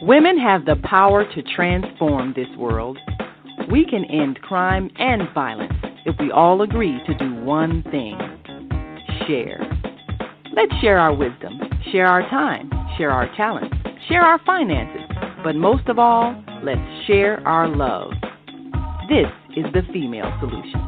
Women have the power to transform this world. We can end crime and violence if we all agree to do one thing: share. Let's share our wisdom, share our time, share our talents, share our finances, but most of all, let's share our love. This is the Female Solution.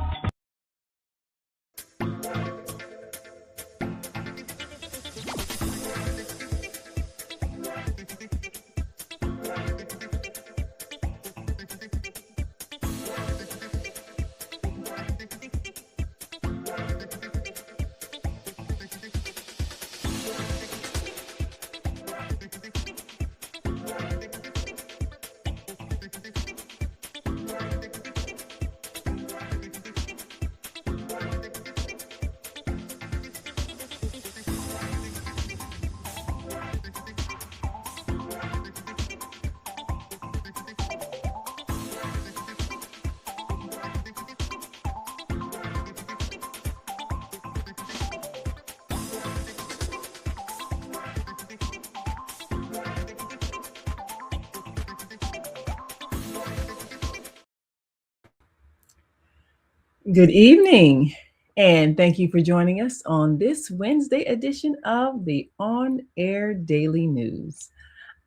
Good evening, and thank you for joining us on this Wednesday edition of the On Air Daily News.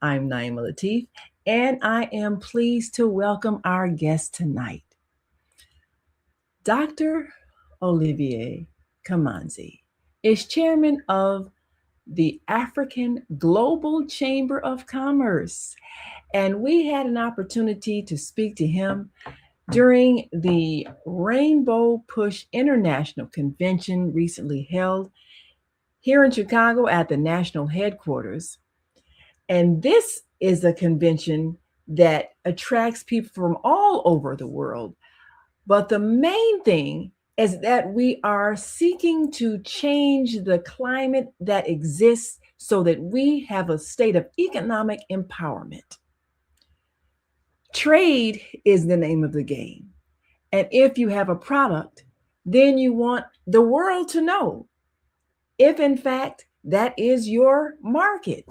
I'm Naima Latif, and I am pleased to welcome our guest tonight, Dr. Olivier Kamanzi is chairman of the African Global Chamber of Commerce, and we had an opportunity to speak to him during the Rainbow Push International Convention recently held here in Chicago at the national headquarters. And this is a convention that attracts people from all over the world. But the main thing is that we are seeking to change the climate that exists so that we have a state of economic empowerment. Trade is the name of the game. And if you have a product, then you want the world to know if, in fact, that is your market.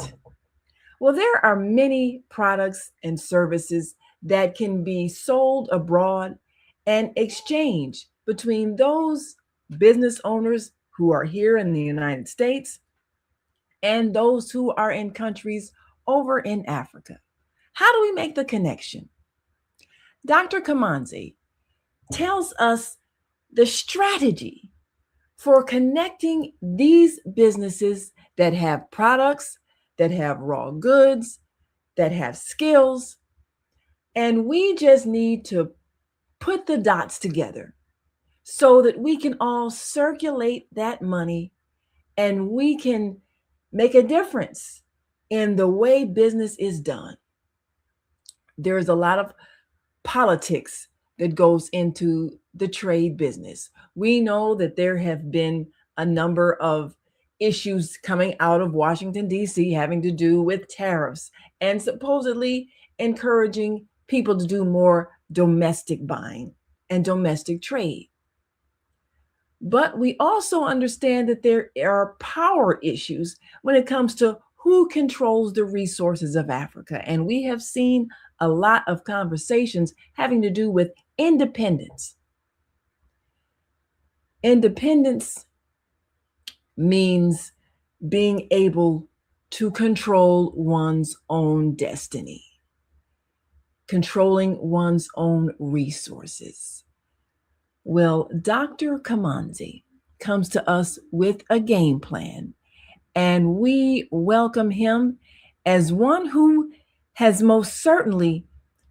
Well, there are many products and services that can be sold abroad and exchanged between those business owners who are here in the United States and those who are in countries over in Africa. How do we make the connection? Dr. Kamanzi tells us the strategy for connecting these businesses that have products, that have raw goods, that have skills, and we just need to put the dots together so that we can all circulate that money and we can make a difference in the way business is done. There's a lot of politics that goes into the trade business. We know that there have been a number of issues coming out of Washington, D.C., having to do with tariffs and supposedly encouraging people to do more domestic buying and domestic trade. But we also understand that there are power issues when it comes to who controls the resources of Africa. And we have seen a lot of conversations having to do with independence. Independence means being able to control one's own destiny, controlling one's own resources. Well, Dr. Kamanzi comes to us with a game plan, and we welcome him as one who has most certainly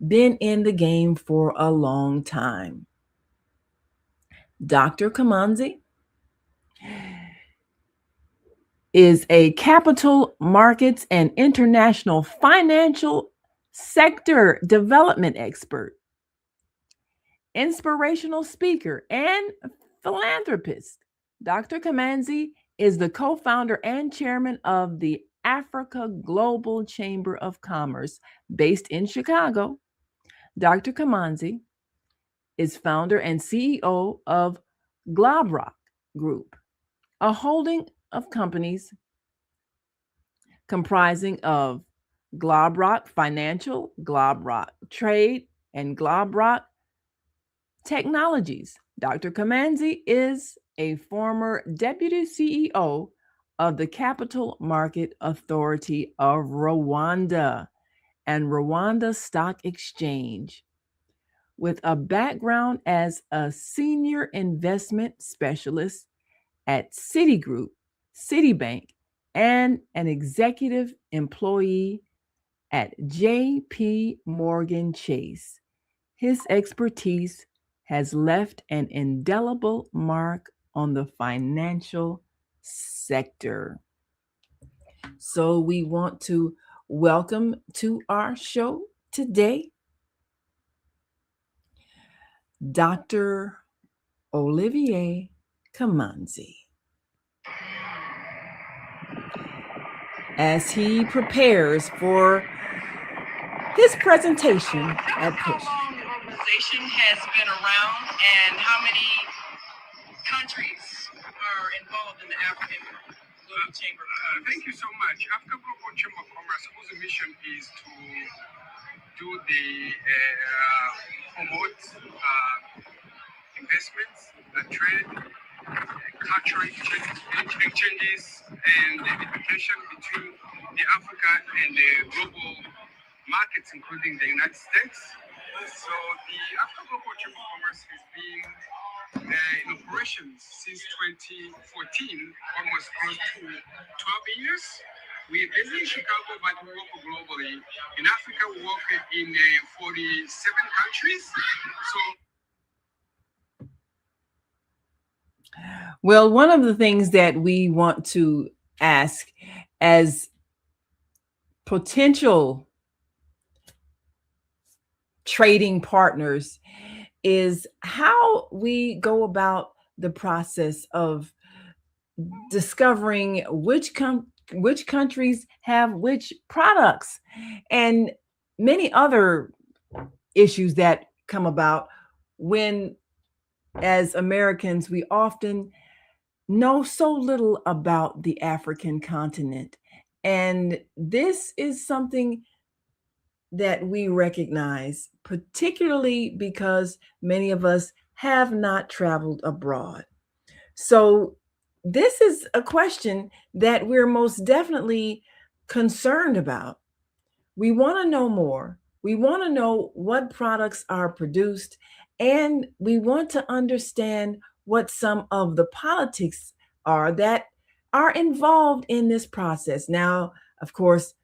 been in the game for a long time. Dr. Kamanzi is a capital markets and international financial sector development expert, inspirational speaker, and philanthropist. Dr. Kamanzi is the co-founder and chairman of the Africa Global Chamber of Commerce based in Chicago. Dr. Kamanzi is founder and CEO of Globrock Group, a holding of companies comprising of Globrock Financial, Globrock Trade, and Globrock Technologies. Dr. Kamanzi is a former deputy CEO of the Capital Market Authority of Rwanda and Rwanda Stock Exchange. With a background as a senior investment specialist at Citigroup, Citibank, and an executive employee at JP Morgan Chase. His expertise has left an indelible mark on the financial sector. So we want to welcome to our show today Dr. Olivier Kamanzi. As he prepares for his presentation at PUSH. How long the organization has been around and how many countries are involved in the African Global Chamber of Commerce? Thank you so much. African Global Chamber of Commerce, whose mission is to do the promote investments, trade, cultural exchanges, and education between the Africa and the global markets, including the United States. So the African Global Chamber of Commerce has been in operation since 2014, almost close to 12 years. We're based in Chicago, but we work globally. In Africa, we work in 47 countries. Well, one of the things that we want to ask as potential trading partners is how we go about the process of discovering which countries have which products and many other issues that come about when, as Americans, we often know so little about the African continent. And this is something that we recognize, particularly because many of us have not traveled abroad. So this is a question that we're most definitely concerned about. We want to know more. We want to know what products are produced, and we want to understand what some of the politics are that are involved in this process. Now, of course,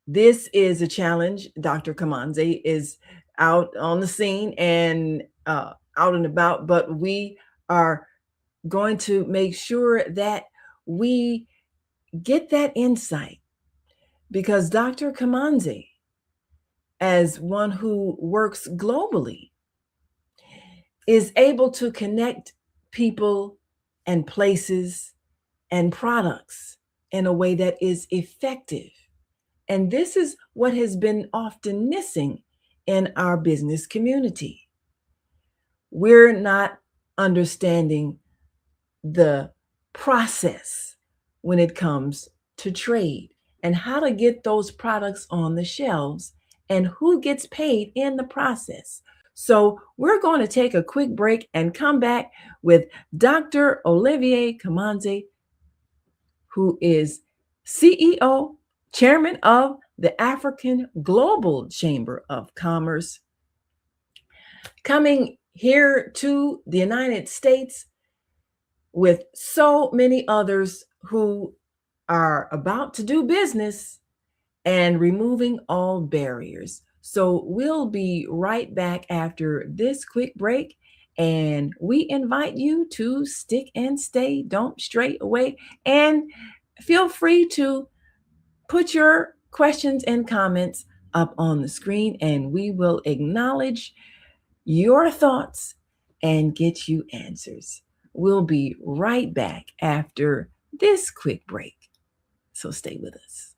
this is a challenge. Dr. Kamanzi is out on the scene and out and about, but we are going to make sure that we get that insight because Dr. Kamanzi, as one who works globally, is able to connect people and places and products in a way that is effective. And this is what has been often missing in our business community. We're not understanding the process when it comes to trade and how to get those products on the shelves and who gets paid in the process. So we're going to take a quick break and come back with Dr. Olivier Kamanzi, who is CEO, Chairman of the African Global Chamber of Commerce, coming here to the United States with so many others who are about to do business and removing all barriers. So we'll be right back after this quick break, and we invite you to stick and stay, don't stray away, and feel free to put your questions and comments up on the screen, and we will acknowledge your thoughts and get you answers. We'll be right back after this quick break. So stay with us.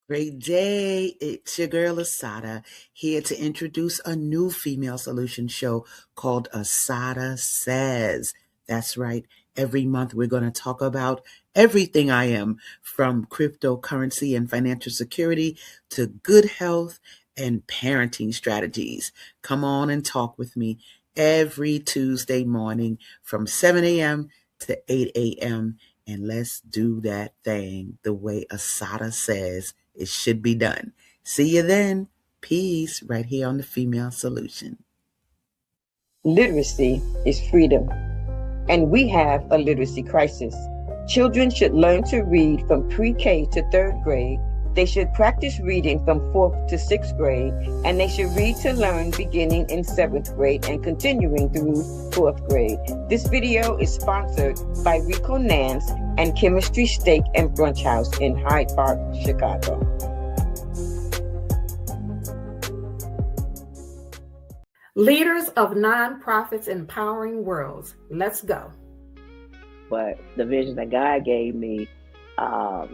Great day. It's your girl Asada here to introduce a new female solution show called Asada Says. That's right. Every month we're going to talk about everything I am, from cryptocurrency and financial security to good health and parenting strategies. Come on and talk with me every Tuesday morning from 7 a.m. to 8 a.m. And let's do that thing the way Asada says it should be done. See you then. Peace, right here on the Female Solution. Literacy is freedom, and we have a literacy crisis. Children should learn to read from pre-K to third grade. They should practice reading from fourth to sixth grade, and they should read to learn beginning in seventh grade and continuing through fourth grade. This video is sponsored by Rico Nance and Chemistry Steak and Brunch House in Hyde Park, Chicago. Leaders of Nonprofits Empowering Worlds. Let's go. But the vision that God gave me, I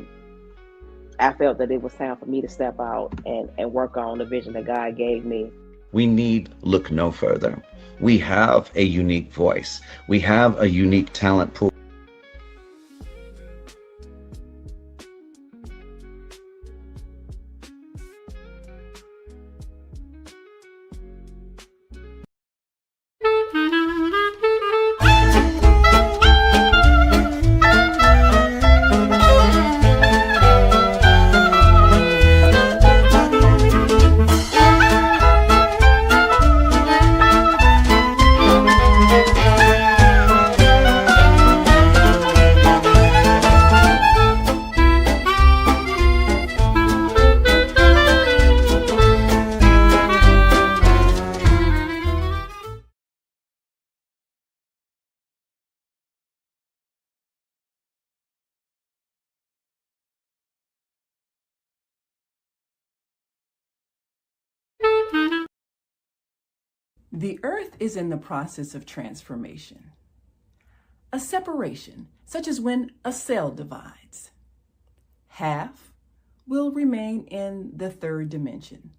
felt that it was time for me to step out and work on the vision that God gave me. We need look no further. We have a unique voice. We have a unique talent pool. The earth is in the process of transformation. A separation, such as when a cell divides. Half will remain in the third dimension,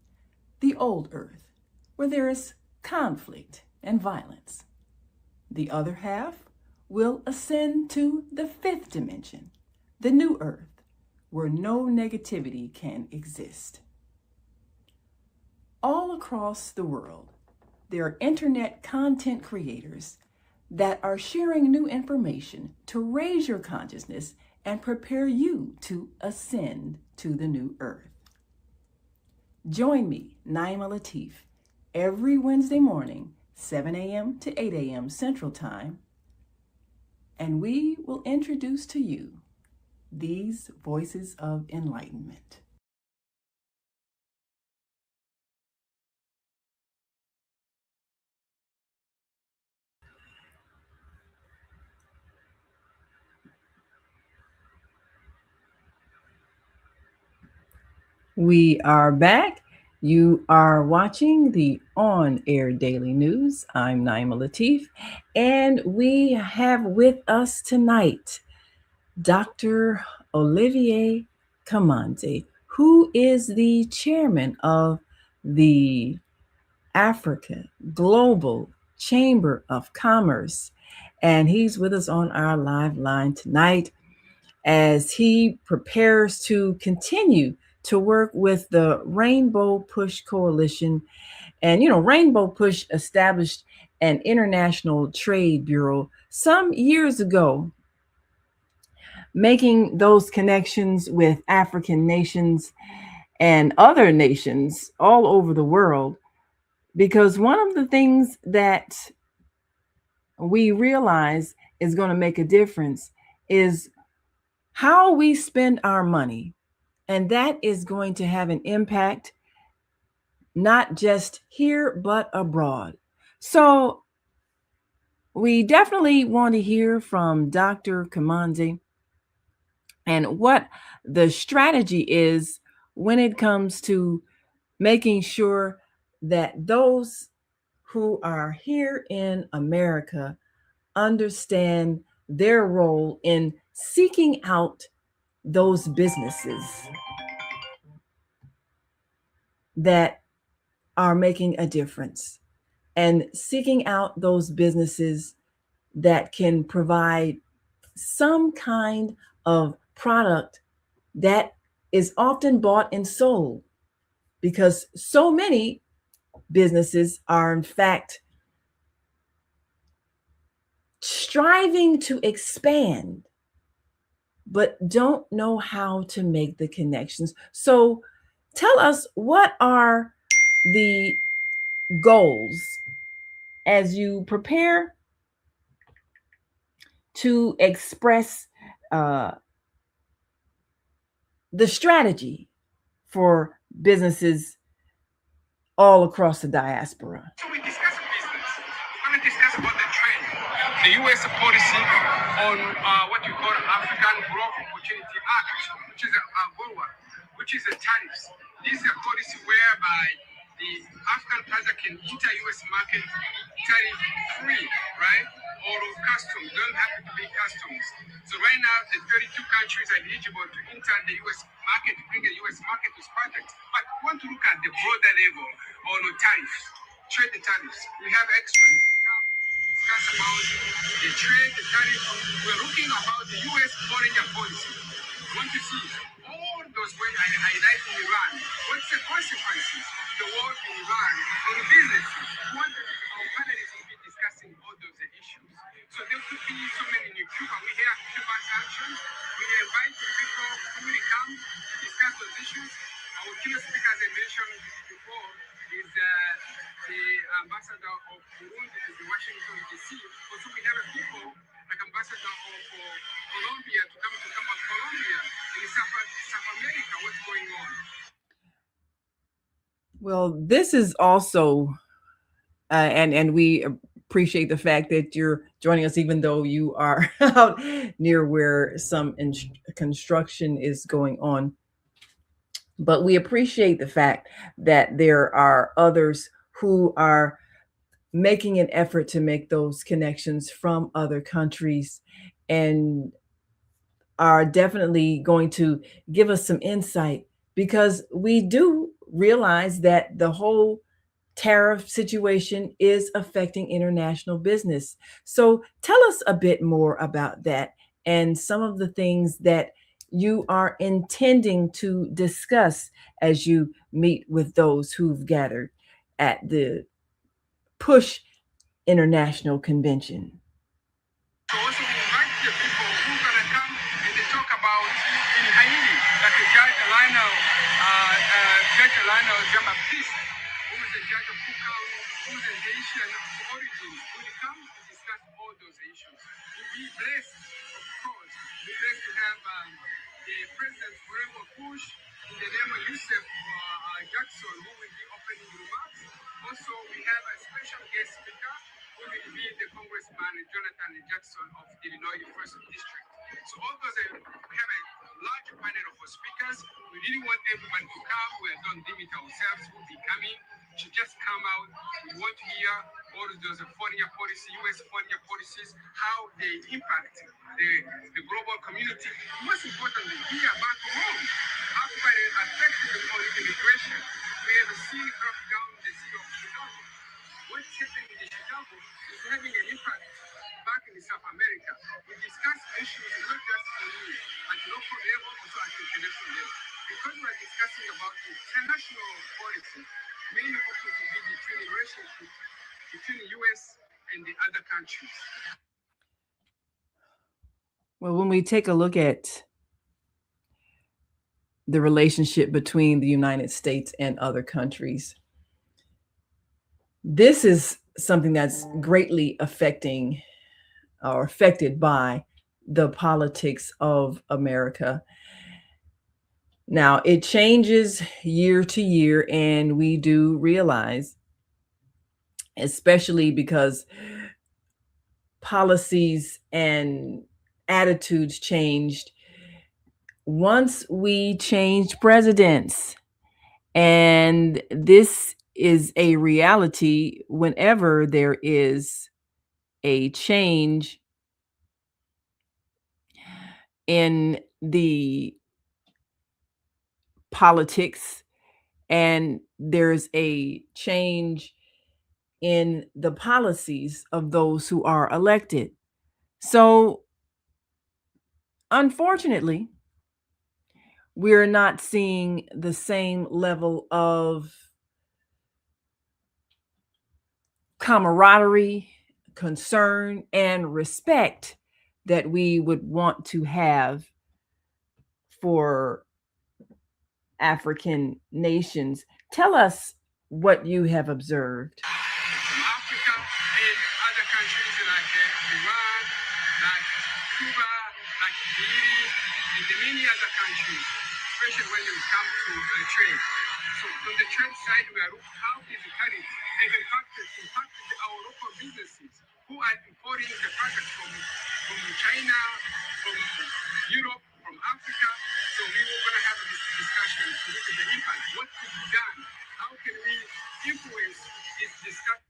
the old earth, where there is conflict and violence. The other half will ascend to the fifth dimension, the new earth, where no negativity can exist. All across the world, there are internet content creators that are sharing new information to raise your consciousness and prepare you to ascend to the new earth. Join me, Naima Latif, every Wednesday morning, 7 a.m. to 8 a.m. Central Time, and we will introduce to you these voices of enlightenment. We are back. You are watching the On-Air Daily News. I'm Naima Latif, and we have with us tonight Dr. Olivier Kamanzi, who is the chairman of the Africa Global Chamber of Commerce, and he's with us on our live line tonight as he prepares to continue to work with the Rainbow Push Coalition. And, Rainbow Push established an international trade bureau some years ago, making those connections with African nations and other nations all over the world. Because one of the things that we realize is going to make a difference is how we spend our money. And that is going to have an impact, not just here, but abroad. So we definitely want to hear from Dr. Kamanzi and what the strategy is when it comes to making sure that those who are here in America understand their role in seeking out those businesses that are making a difference and seeking out those businesses that can provide some kind of product that is often bought and sold, because so many businesses are, in fact, striving to expand, but don't know how to make the connections. So tell us, what are the goals as you prepare to express the strategy for businesses all across the diaspora? So we discuss business. We're going to discuss about the trade, the U.S. policy on what you call African Growth Opportunity Act, which is AGOA, which is a tariffs. This is a policy whereby the African product can enter U.S. market tariff-free, right? Or of customs, don't have to pay customs. So right now, the 32 countries are eligible to enter the U.S. market, bring the U.S. market to products. But we want to look at the broader level on the tariffs, trade tariffs. We have experts discuss about the trade, the tariff. We're looking about the U.S. foreign policy. We want to see all those ways I highlight in Iran. What's the consequences of the war in Iran on business? We want our panelists to be discussing all those issues. So there could be so many new Cuba. We have Cuban sanctions. We invite people who will come to discuss those issues. Our key speaker, as I mentioned before, is the ambassador of Burundi to the Washington, D.C. Also, we have people like ambassador of Colombia to come about Colombia in South America. What's going on? Well, this is also, and we appreciate the fact that you're joining us, even though you are out near where some construction is going on. But we appreciate the fact that there are others who are making an effort to make those connections from other countries, and are definitely going to give us some insight, because we do realize that the whole tariff situation is affecting international business. So tell us a bit more about that and some of the things that you are intending to discuss as you meet with those who've gathered at the PUSH International Convention. So also we invite the people who are going to come and they talk about in Haiti, like Judge Lionel Jean-Baptiste, who is the judge of Cook County, who is a Haitian origin, who will come to discuss all those issues. We'll be blessed, of course, we're blessed to have the President Forever Bush in the name of Yusuf Jackson, who will be opening remarks. Also, we have a special guest speaker, who will be the Congressman Jonathan Jackson of Illinois, the 1st District. So all those, we have a large panel of speakers. We really want everyone to come. We don't limit ourselves. We'll be coming to just come out. We want to hear all those foreign policy, U.S. foreign policies, how they impact the global community. Most importantly, here back home, how they affect the immigration. We have seen crackdown in the city of Chicago. What's happening in Chicago is having an impact back in South America. We discuss issues not just only at local level, also at international level. Because we're discussing about international policy, mainly focus will be between the relationship between the U.S. and the other countries. Well, when we take a look at the relationship between the United States and other countries, this is something that's greatly affecting or affected by the politics of America. Now, it changes year to year, and we do realize, especially because policies and attitudes changed once we changed presidents. And this is a reality whenever there is a change in the politics, and there's a change in the policies of those who are elected. So unfortunately, we're not seeing the same level of camaraderie, concern, and respect that we would want to have for African nations. Tell us what you have observed. From Africa and other countries like Iran, like Cuba, like Italy, and many other countries, especially when it comes to trade. So on the trade side, we are looking how is the tariff and impacted our local businesses who are importing the products from China, from Europe, from Africa. So we were going to have this discussion to look at the impact. What could be done? How can we influence this discussion?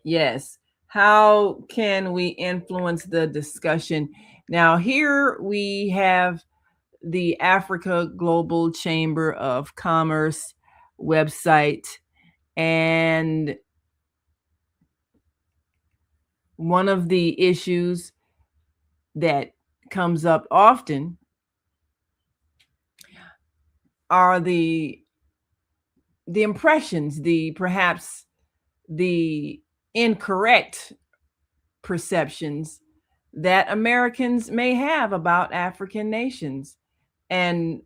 Yes. How can we influence the discussion? Now, here we have the Africa Global Chamber of Commerce website, and one of the issues that comes up often are the impressions, perhaps the incorrect perceptions that Americans may have about African nations and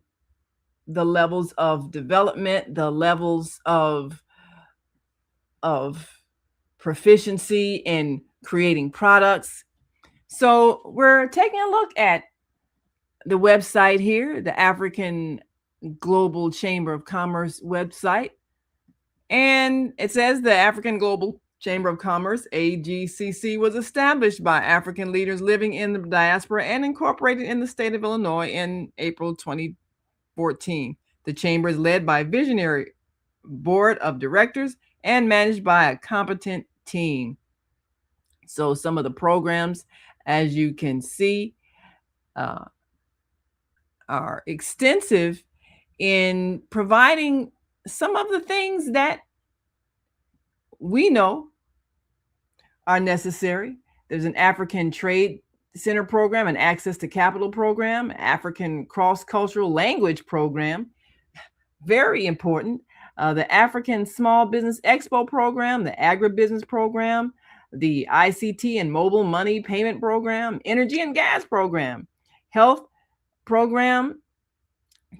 the levels of development, the levels of proficiency in creating products. So we're taking a look at the website here, the African Global Chamber of Commerce website. And it says the African Global Chamber of Commerce, AGCC, was established by African leaders living in the diaspora and incorporated in the state of Illinois in April 2014. The chamber is led by a visionary board of directors and managed by a competent team. So some of the programs, as you can see, are extensive in providing some of the things that we know are necessary. There's an African Trade Center program, an Access to Capital program, African Cross-Cultural Language program, very important. The African Small Business Expo program, the Agribusiness program, the ICT and Mobile Money Payment program, Energy and Gas program, Health program,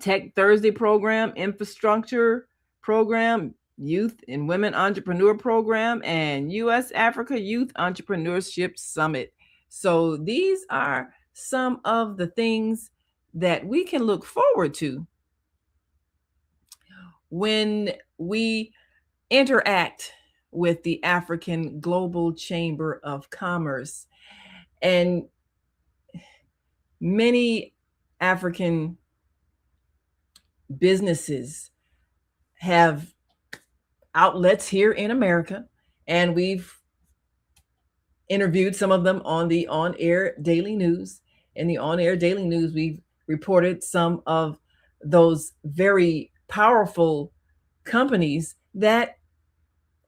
Tech Thursday program, Infrastructure program, Youth and Women Entrepreneur program, and U.S. Africa Youth Entrepreneurship Summit. So these are some of the things that we can look forward to when we interact with the African Global Chamber of Commerce. And many African businesses have outlets here in America, and we've interviewed some of them on the On-Air Daily News. In the On-Air Daily News, we've reported some of those very powerful companies that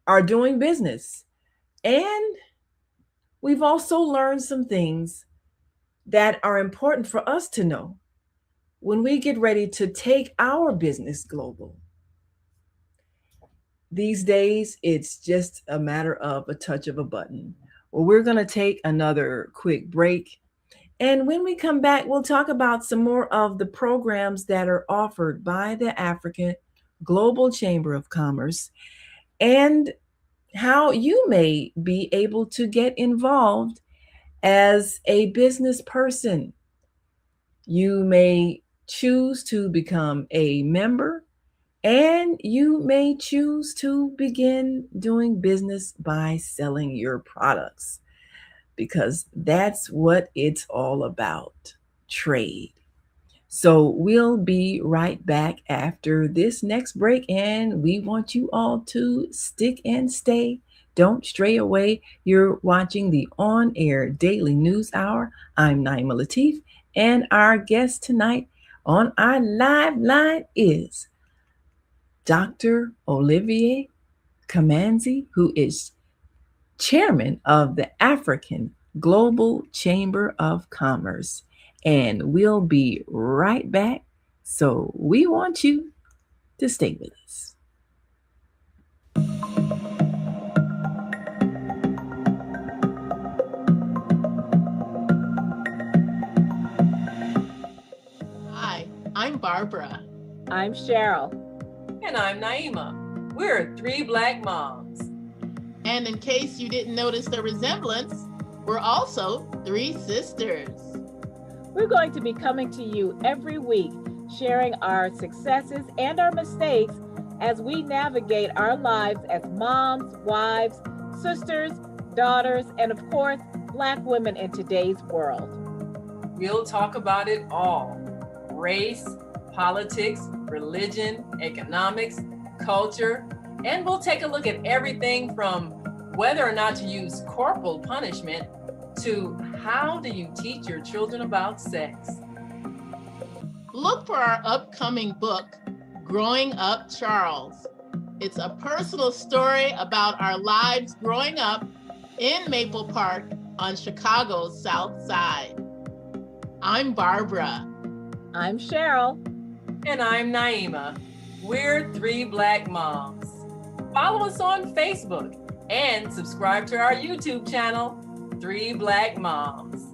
are doing business. And we've also learned some things that are important for us to know when we get ready to take our business global. These days, it's just a matter of a touch of a button. Well, we're going to take another quick break. And when we come back, we'll talk about some more of the programs that are offered by the African Global Chamber of Commerce and how you may be able to get involved as a business person. You may choose to become a member, and you may choose to begin doing business by selling your products, because that's what it's all about, trade. So we'll be right back after this next break, and we want you all to stick and stay. Don't stray away. You're watching the On-Air Daily News Hour. I'm Naima Latif, and our guest tonight on our live line is Dr. Olivier Kamanzi, who is chairman of the African Global Chamber of Commerce. and we'll be right back. So we want you to stay with us. Hi, I'm Barbara. I'm Cheryl. And I'm Naima. We're three Black moms. And in case you didn't notice the resemblance, we're also three sisters. We're going to be coming to you every week, sharing our successes and our mistakes as we navigate our lives as moms, wives, sisters, daughters, and of course, Black women in today's world. We'll talk about it all: race, politics, religion, economics, culture, and we'll take a look at everything from whether or not to use corporal punishment to how do you teach your children about sex. Look for our upcoming book, Growing Up Charles. It's a personal story about our lives growing up in Maple Park on Chicago's South Side. I'm Barbara. I'm Cheryl. And I'm Naima. We're three Black moms. Follow us on Facebook and subscribe to our YouTube channel, Three Black Moms.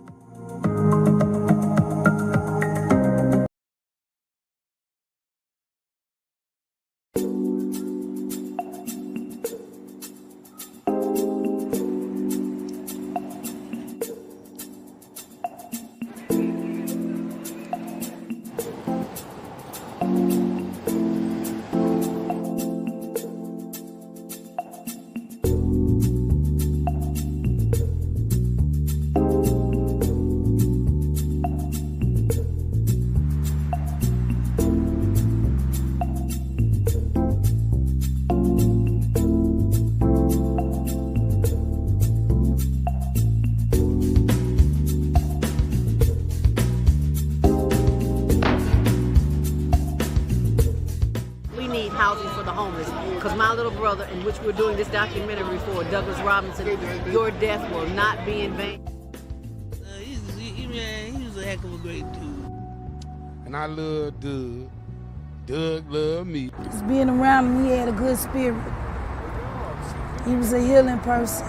Because my little brother, in which we're doing this documentary for, Douglas Robinson, your death will not be in vain. He was a heck of a great dude. And I love Doug. Doug loved me. Just being around him, he had a good spirit. He was a healing person.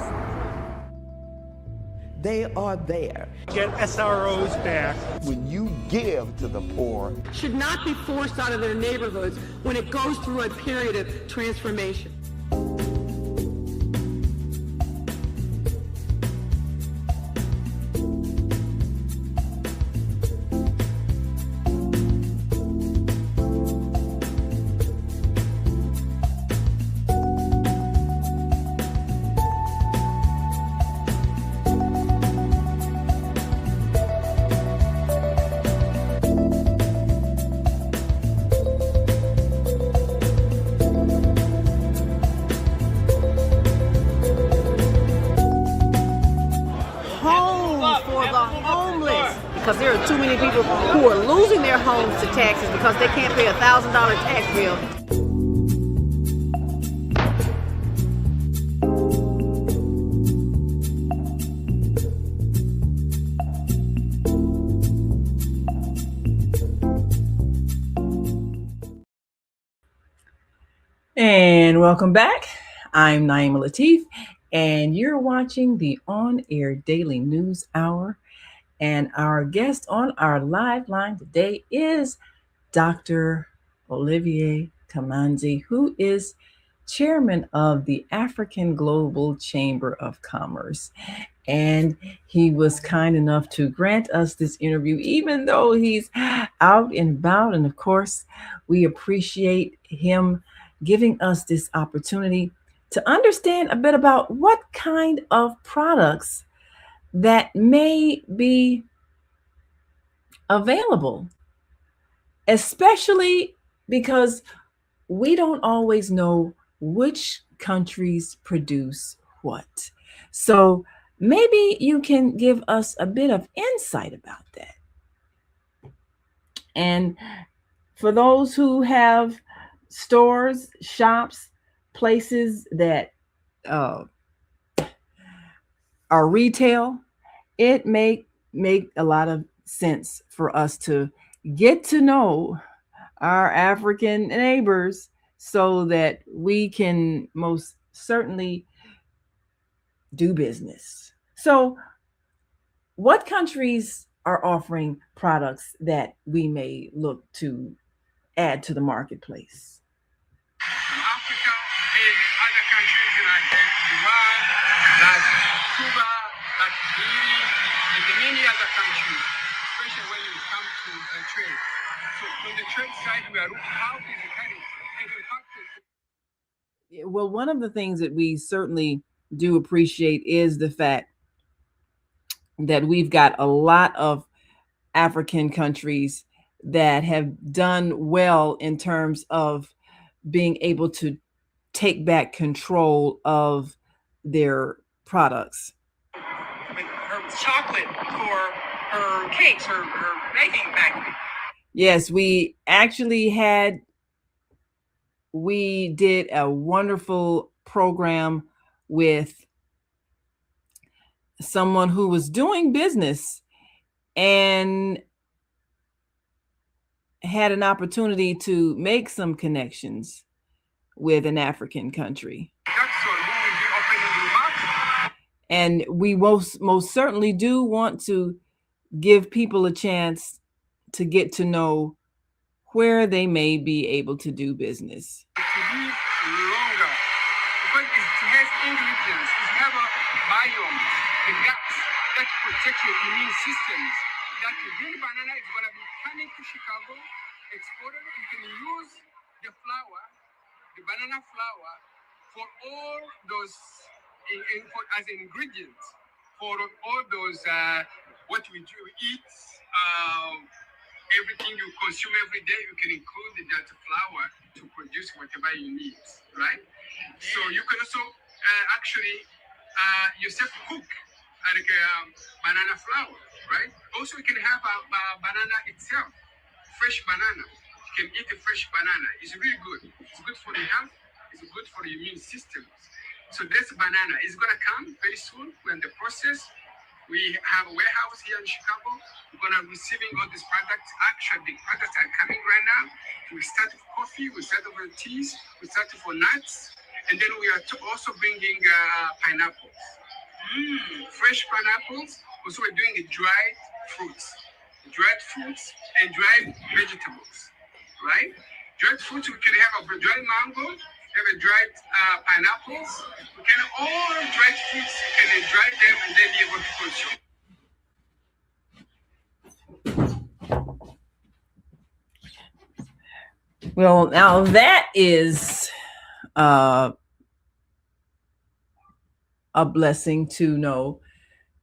They are there. Get SROs back. When you give to the poor, should not be forced out of their neighborhoods when it goes through a period of transformation. Because there are too many people who are losing their homes to taxes because they can't pay a $1,000 tax bill. And welcome back. I'm Naima Latif, and you're watching the On Air Daily News Hour. And our guest on our live line today is Dr. Olivier Kamanzi, who is chairman of the African Global Chamber of Commerce. And he was kind enough to grant us this interview, even though he's out and about. And of course, we appreciate him giving us this opportunity to understand a bit about what kind of products that may be available, especially because we don't always know which countries produce what. So maybe you can give us a bit of insight about that. And for those who have stores, shops, places that are retail, it may make a lot of sense for us to get to know our African neighbors so that we can most certainly do business. So, what countries are offering products that we may look to add to the marketplace? Africa and other countries like Iran, like Cuba, like Guinea, and many other countries, especially when it comes to trade. So on the trade side, we are looking how is the currency and the factors. Well, one of the things that we certainly do appreciate is the fact that we've got a lot of African countries that have done well in terms of being able to take back control of their products. Her chocolate for her cakes, her baking factory. Yes, we did a wonderful program with someone who was doing business and had an opportunity to make some connections with an African country. And we most certainly do want to give people a chance to get to know where they may be able to do business. To live longer, because it has ingredients, it has a biome, the guts that protect your immune systems. That the green banana is going to be coming to Chicago, exported. You can use the flour, the banana flour, for all those as ingredients for all those what we do eat. Everything you consume every day, you can include that flour to produce whatever you need, right? So you can also actually yourself cook like banana flour, right? Also, you can have a banana itself, fresh banana. You can eat a fresh banana. It's really good. It's good for the health. It's good for the immune system. So this banana is going to come very soon. We're in the process. We have a warehouse here in Chicago. We're going to be receiving all these products. Actually, the products are coming right now. We start with coffee, we start with teas, we start with nuts, and then we are also bringing pineapples. Fresh pineapples. Also, we're doing the dried fruits and dried vegetables, right? Dried fruits, we can have a dried mango, have a dried pineapples. We can all dried fruits, can dry them and then be able to consume. Well, now that is a blessing to know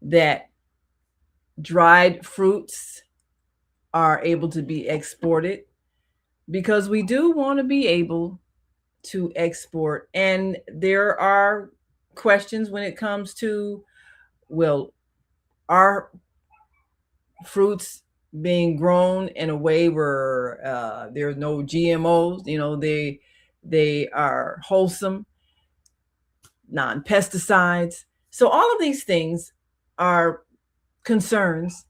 that dried fruits are able to be exported, because we do want to be able to export. And there are questions when it comes to, well, are fruits being grown in a way where there are no GMOs? You know, they are wholesome, non-pesticides. So all of these things are concerns,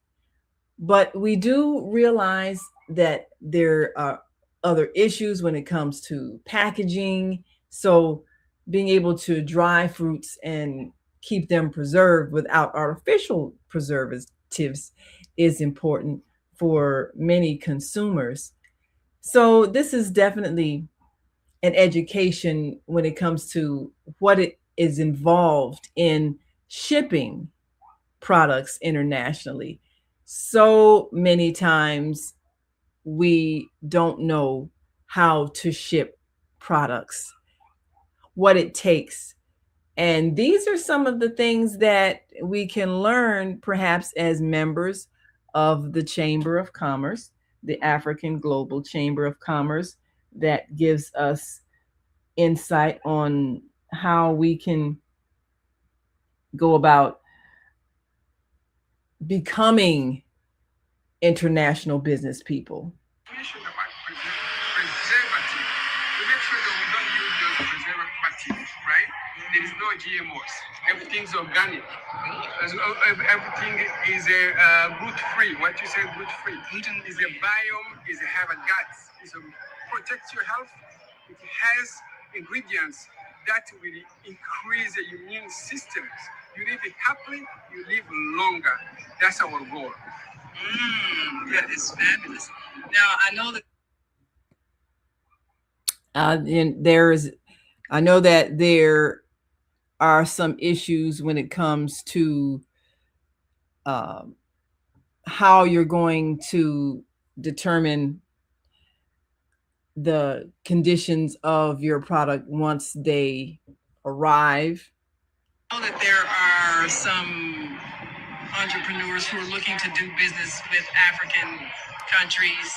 but we do realize that there are other issues when it comes to packaging. So being able to dry fruits and keep them preserved without artificial preservatives is important for many consumers. So this is definitely an education when it comes to what it is involved in shipping products internationally. So many times we don't know how to ship products, what it takes. And these are some of the things that we can learn perhaps as members of the Chamber of Commerce, the African Global Chamber of Commerce, that gives us insight on how we can go about becoming international business people. Preservative. We make sure that we don't use those preservatives, right? There is no GMOs. Everything's organic. Everything is gluten-free. What you say, gluten-free? Gluten is a biome, is have a guts, is protects your health. It has ingredients that will increase the immune systems. You live happily, you live longer. That's our goal. That is fabulous. Now, I know that. And I know that there are some issues when it comes to how you're going to determine the conditions of your product once they arrive. I know that there are some entrepreneurs who are looking to do business with African countries,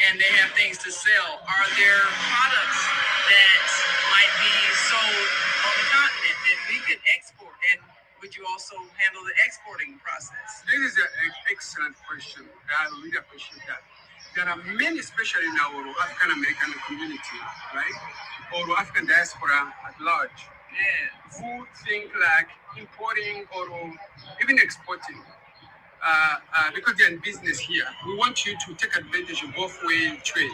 and they have things to sell. Are there products that might be sold on the continent that we could export? And would you also handle the exporting process? This is an excellent question. I really appreciate that. There are many, especially in our African American community, right? Or African diaspora at large, who think like importing or even exporting. Because they're in business here, we want you to take advantage of both-way trade.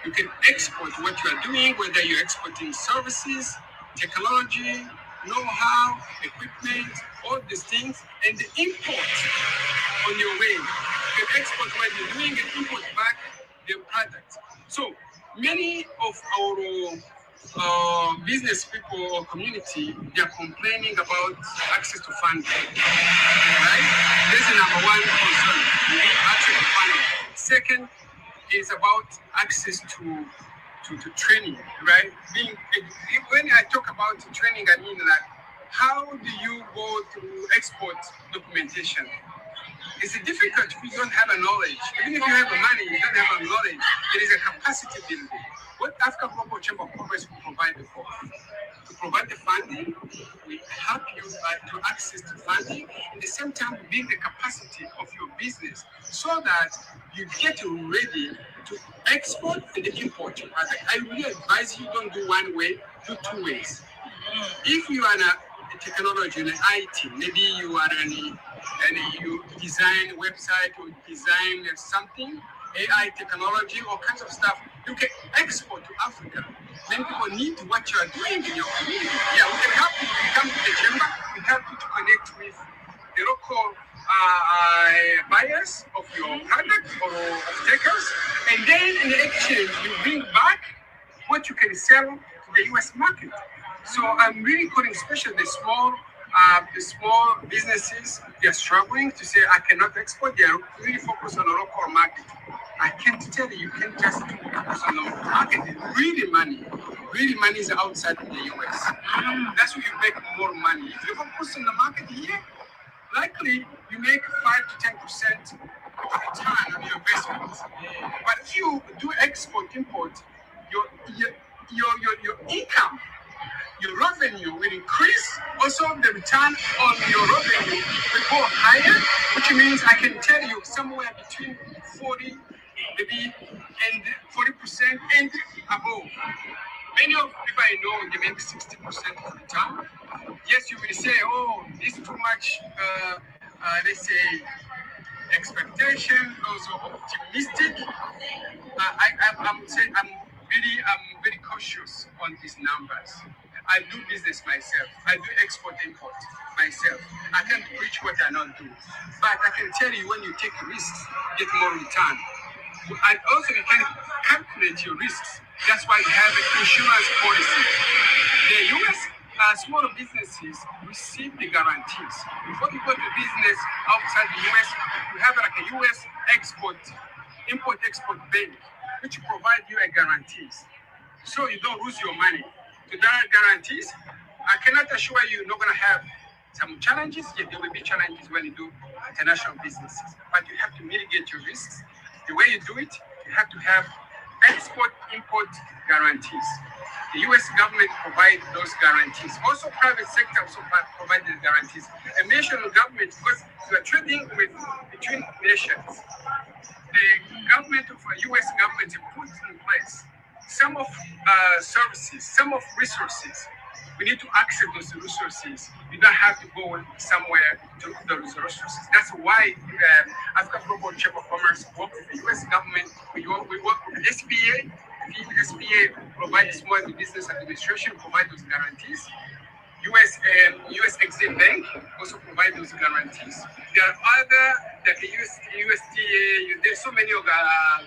You can export what you are doing, whether you're exporting services, technology, know-how, equipment, all these things, and the import on your way. You can export what you're doing and import back the product. So many of our business people or community, they are complaining about access to funding, right? This is number one concern, access to funding. Second is about access to training, right? When I talk about training, I mean like, how do you go through export documentation? It's difficult if you don't have a knowledge. Even if you have the money, you don't have a knowledge. There is a capacity building. What Africa Global Chamber of Commerce will provide for? To provide the funding, we help you to access to funding. At the same time, build the capacity of your business so that you get ready to export and import your product. I really advise you don't do one way, do two ways. If you are in a technology, in IT, maybe you are you design a website or design something, AI technology, all kinds of stuff, you can export to Africa. Many people need what you are doing in your community. Yeah, we can help you. You come to the chamber, we help you to connect with the local buyers of your product or takers, and then in the exchange, you bring back what you can sell to the U.S. market. So I'm really calling, especially the small businesses. They're struggling to say, I cannot export. They're really focused on the local market. I can't tell you, you can't just focus on the local market. Really money is outside of the U.S. That's where you make more money. If you focus on the market here, likely you make 5 to 10% return on your investment. But if you do export, import, your income, your revenue will increase. Also, the return on your revenue will go higher, which means I can tell you somewhere between 40, maybe, and 40% and above. Many of people I know, they make 60% of the time. Yes, you will say, oh, this is too much, let's say, expectation, also optimistic. I'm very cautious on these numbers. I do business myself. I do export import myself. I can't preach what I not do. But I can tell you when you take risks, get more return. And also you can calculate your risks. That's why you have an insurance policy. The U.S. Small businesses receive the guarantees. Before you go to business outside the U.S., you have like a U.S. import-export bank, which provide you a guarantees. So you don't lose your money. To that guarantees, I cannot assure you're not going to have some challenges. Yes, there will be challenges when you do international businesses, but you have to mitigate your risks. The way you do it, you have to have export-import guarantees. The U.S. government provides those guarantees. Also, private sector also provide the guarantees. A national government, because you are trading between nations, the government of a U.S. government puts in place some of services, some of resources We need to access those resources. You don't have to go somewhere to look those resources. That's why African Global Chamber of Commerce work with the U.S. government. We work with the SBA. The SBA provides Small Business Administration, provide those guarantees. US Exim Bank also provide those guarantees. There are other, like the USDA, there's so many of the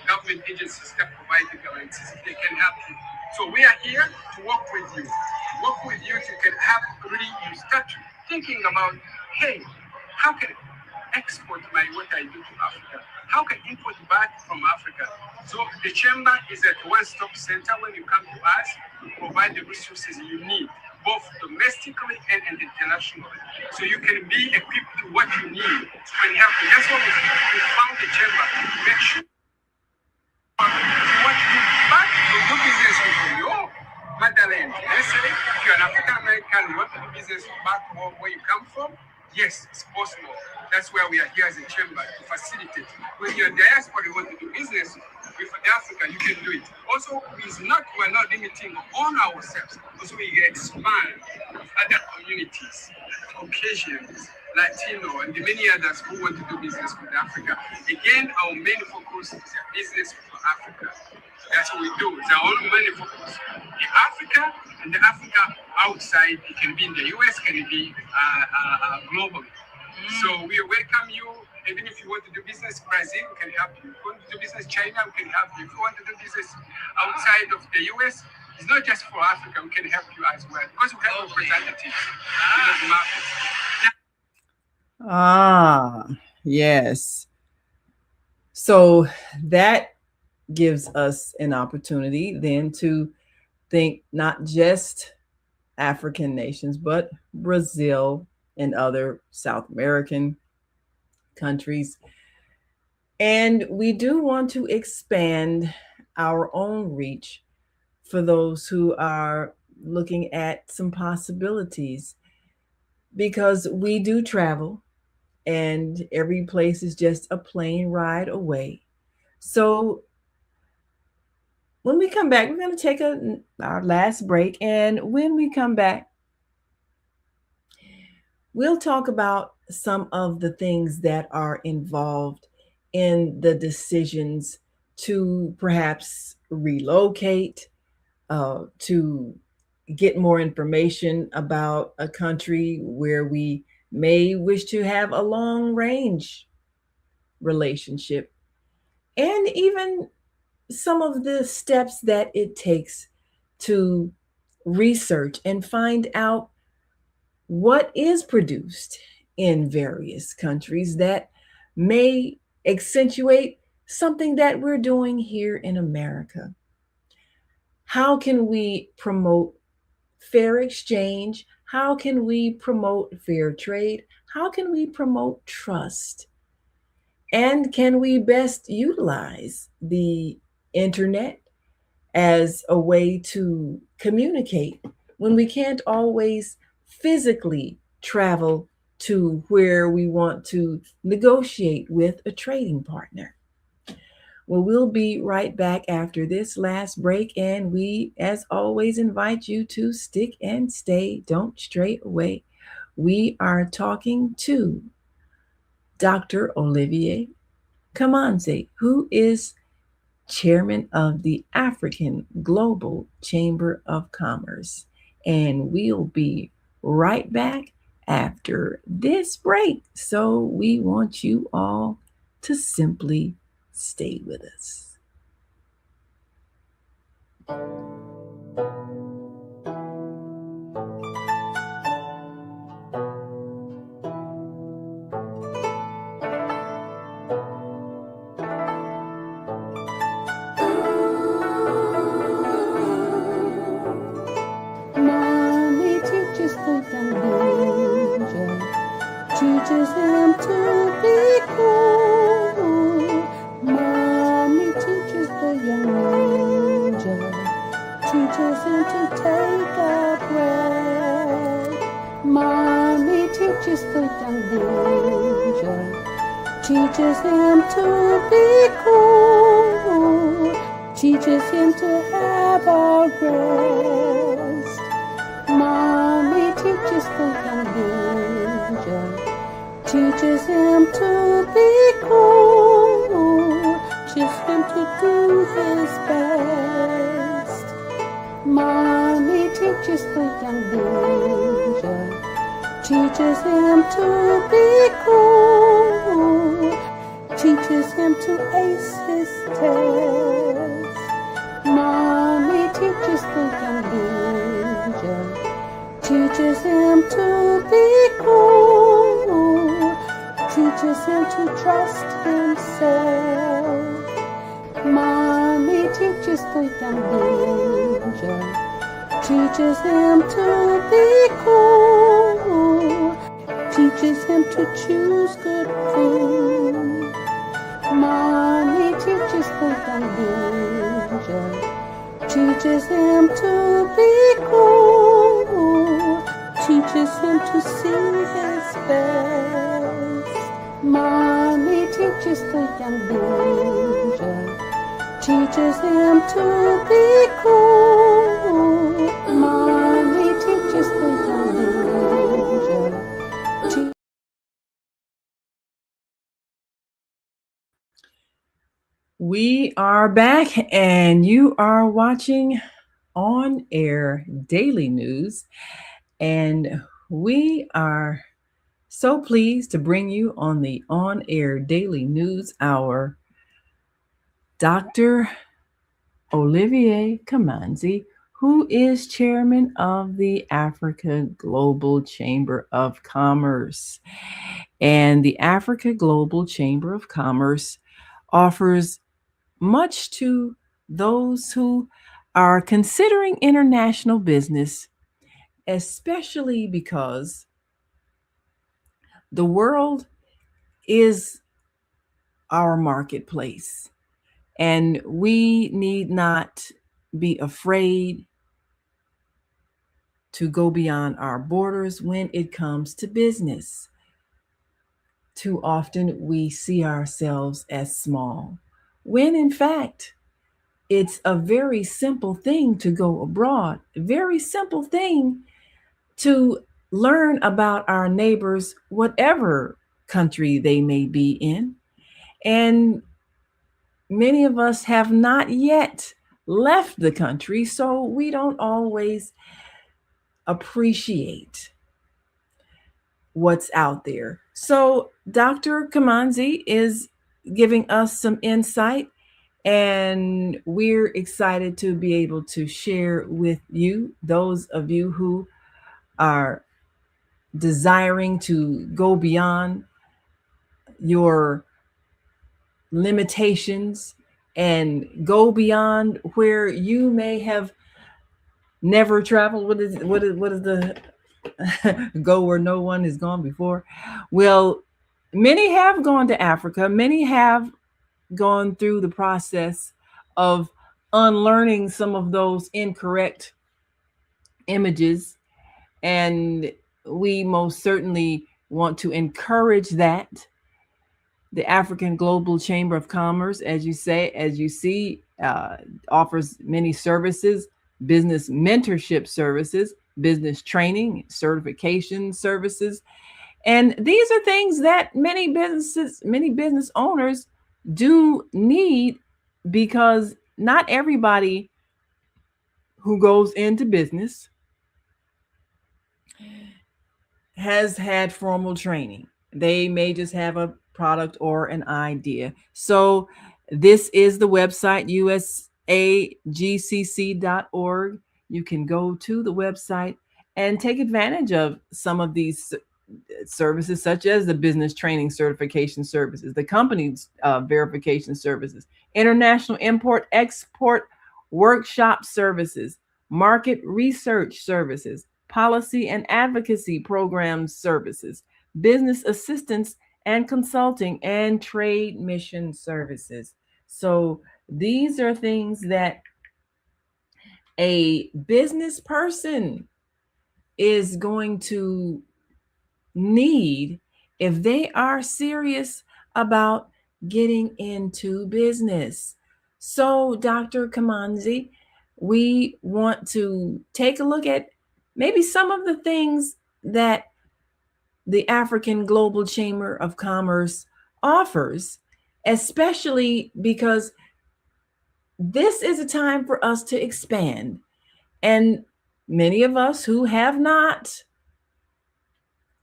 government agencies that provide the guarantees. They can help you. So we are here to work with you. Work with you to can have really, you start thinking about, hey, how can I export what I do to Africa? How can I import back from Africa? So the chamber is a one-stop center. When you come to us, we provide the resources you need, both domestically and internationally. So you can be equipped to what you need to help you. That's why we found the chamber to make sure what you back to do business with your motherland. Let's say if you're an African American, you want to do business back home where you come from, yes, it's possible. That's why we are here as a chamber to facilitate. When you're diaspora, you want to do business with Africa, you can do it. Also, we're not limiting on ourselves. Also, we expand with other communities, Caucasians, Latino, and the many others who want to do business with Africa. Again, our main focus is business for Africa. That's what we do. It's our own main focus. In Africa and the Africa outside, it can be in the US, can be globally. So we welcome you. Even if you want to do business Brazil, we can help you. If you want to do business China, we can help you. If you want to do business outside of the US, it's not just for Africa, we can help you as well. Because we have representatives in those markets. Yes. So that gives us an opportunity then to think not just African nations, but Brazil and other South American countries. And we do want to expand our own reach for those who are looking at some possibilities, because we do travel and every place is just a plane ride away. So when we come back, we're going to take our last break. And when we come back, we'll talk about some of the things that are involved in the decisions to perhaps relocate, to get more information about a country where we may wish to have a long range relationship, and even some of the steps that it takes to research and find out what is produced in various countries that may accentuate something that we're doing here in America. How can we promote fair exchange? How can we promote fair trade? How can we promote trust? And can we best utilize the internet as a way to communicate when we can't always physically travel to where we want to negotiate with a trading partner? Well, we'll be right back after this last break, and we, as always, invite you to stick and stay. Don't stray away. We are talking to Dr. Olivier Kamanzi, who is chairman of the African Global Chamber of Commerce. And we'll be right back after this break. So we want you all to simply stay with us. Mommy teaches the young ninja, teaches him to be cool. Mommy teaches the young ninja, teaches him to take a breath. Mommy teaches the young ninja, teaches him to be cool, teaches him to have a rest. Mommy teaches the young ninja, teaches him to be cool, teaches him to do his best. Mommy teaches the young ninja, teaches him to be cool, teaches him to ace his test. Mommy teaches the young ninja, teaches him to be cool, teaches him to trust himself. Mommy teaches the young ninja, teaches him to be cool, teaches him to choose good food. Mommy teaches the young ninja, teaches him to be cool, teaches him to see his best. Mommy teaches the young ninja, teaches him to be cool. Mommy teaches the young ninja. We are back, and you are watching On Air Daily News. And we are so pleased to bring you on the On Air Daily News Hour Dr. Olivier Kamanzi, who is chairman of the Africa Global Chamber of Commerce. And the Africa Global Chamber of Commerce offers much to those who are considering international business, especially because the world is our marketplace, and we need not be afraid to go beyond our borders when it comes to business. Too often we see ourselves as small, when in fact, it's a very simple thing to go abroad, a very simple thing to learn about our neighbors, whatever country they may be in. And many of us have not yet left the country, so we don't always appreciate what's out there. So Dr. Kamanzi is giving us some insight, and we're excited to be able to share with you, those of you who are desiring to go beyond your limitations and go beyond where you may have never traveled. What is the go where no one has gone before? Well, many have gone to Africa. Many have gone through the process of unlearning some of those incorrect images, and we most certainly want to encourage that. The African Global Chamber of Commerce, as you see, offers many services: business mentorship services, business training, certification services. And these are things that many business owners do need, because not everybody who goes into business has had formal training. They may just have a product or an idea. So this is the website, usagcc.org. You can go to the website and take advantage of some of these services, such as the business training certification services, the company's verification services, international import export workshop services, market research services, policy and advocacy programs services, business assistance and consulting, and trade mission services. So these are things that a business person is going to need if they are serious about getting into business. So, Dr. Kamanzi, we want to take a look at maybe some of the things that the African Global Chamber of Commerce offers, especially because this is a time for us to expand. And many of us who have not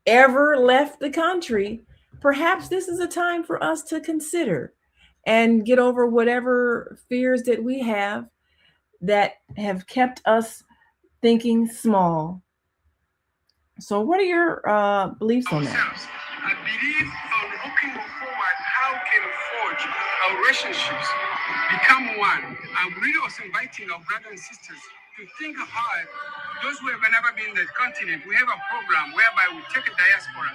ever left the country, perhaps this is a time for us to consider and get over whatever fears that we have that have kept us thinking small. So what are your beliefs on that? I believe on looking forward, how can forge our relationships become one? I'm really also inviting our brothers and sisters to think hard. Those who have never been in the continent, we have a program whereby we take a diaspora,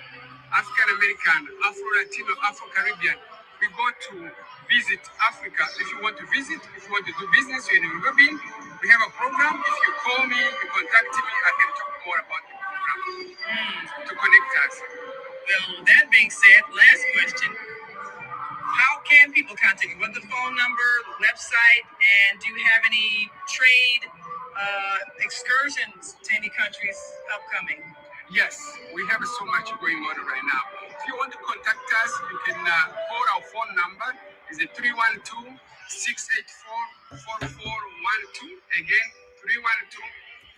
African American, Afro-Latino, Afro-Caribbean. We go to visit Africa. If you want to visit, if you want to do business, you're in European, we have a program. If you call me, you contact me, I can talk more about the program to connect us. Well, that being said, last question. How can people contact you? What's the phone number, website, and do you have any trade excursions to any countries upcoming? Yes, we have so much going on right now. If you want to contact us, you can call our phone number. It's 312-684-4412. Again,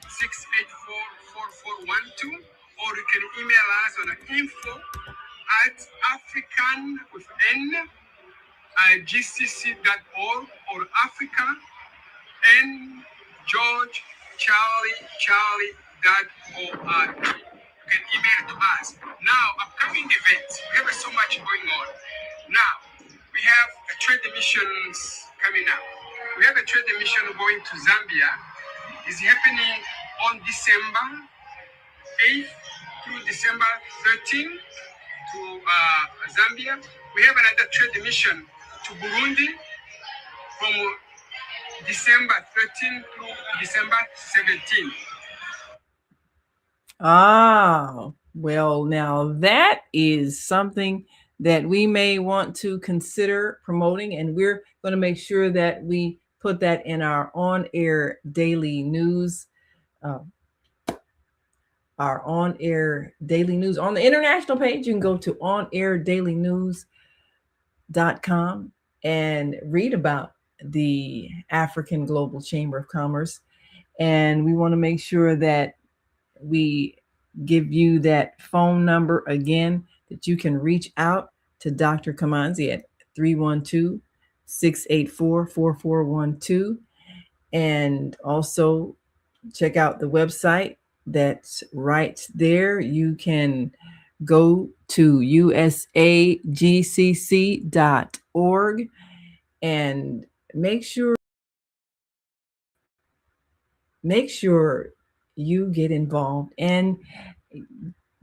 312-684-4412. Or you can email us on info@african with N gcc.org or Africa N George Charlie.org. You can email to us. Now, upcoming events, we have so much going on. Now, we have a trade missions coming up. We have a trade mission going to Zambia. It's happening on December 8th through December 13th to Zambia. We have another trade mission to Burundi from December 13th through December 17th. Well, now that is something that we may want to consider promoting, and we're going to make sure that we put that in our on-air daily news. Our on-air daily news on the international page. You can go to onair.dailynews.com and read about the African Global Chamber of Commerce. And we want to make sure that we give you that phone number again, that you can reach out to Dr. Kamanzi at 312-684-4412. And also check out the website that's right there. You can go to usagcc.org and make sure you get involved and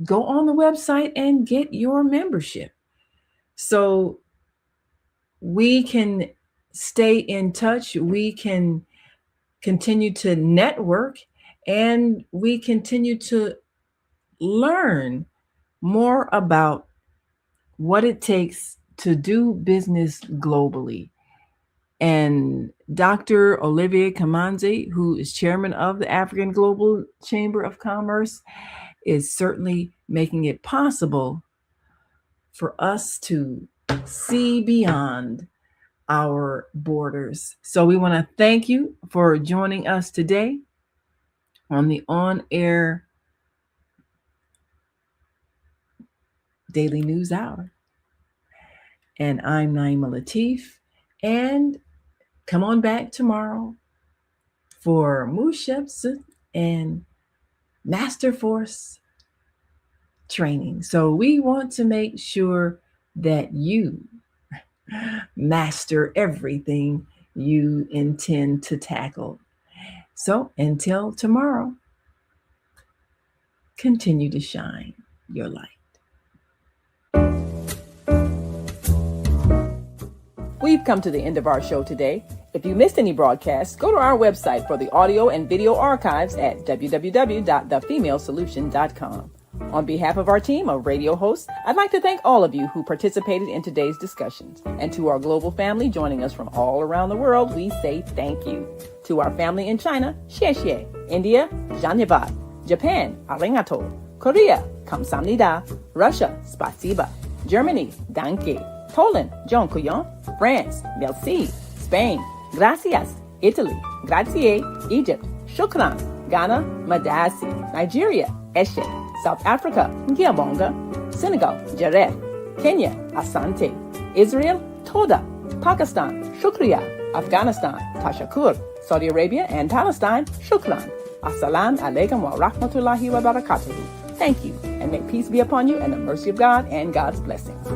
go on the website and get your membership so we can stay in touch, we can continue to network, and we continue to learn more about what it takes to do business globally. And Dr. Olivier Kamanzi, who is chairman of the African Global Chamber of Commerce, is certainly making it possible for us to see beyond our borders. So we want to thank you for joining us today on the on-air Daily News Hour. And I'm Naima Latif. And come on back tomorrow for Mushabs and Master Force training. So we want to make sure that you master everything you intend to tackle. So until tomorrow, continue to shine your light. We've come to the end of our show today. If you missed any broadcasts, go to our website for the audio and video archives at www.thefemalesolution.com. On behalf of our team of radio hosts, I'd like to thank all of you who participated in today's discussions. And to our global family joining us from all around the world, we say thank you. To our family in China, xie xie. India, zhanyavad. Japan, arigato. Korea, kamsamnida. Russia, spasiba. Germany, danke. Poland, dziękuję. France, merci. Spain, gracias. Italy, grazie. Egypt, shukran. Ghana, madasi. Nigeria, eshe. South Africa, ngiabonga. Senegal, jaref. Kenya, asante. Israel, toda. Pakistan, shukriya. Afghanistan, tashakur. Saudi Arabia and Palestine, shukran. Assalamu alaikum wa rahmatullahi wa barakatuhu. Thank you, and may peace be upon you and the mercy of God and God's blessings.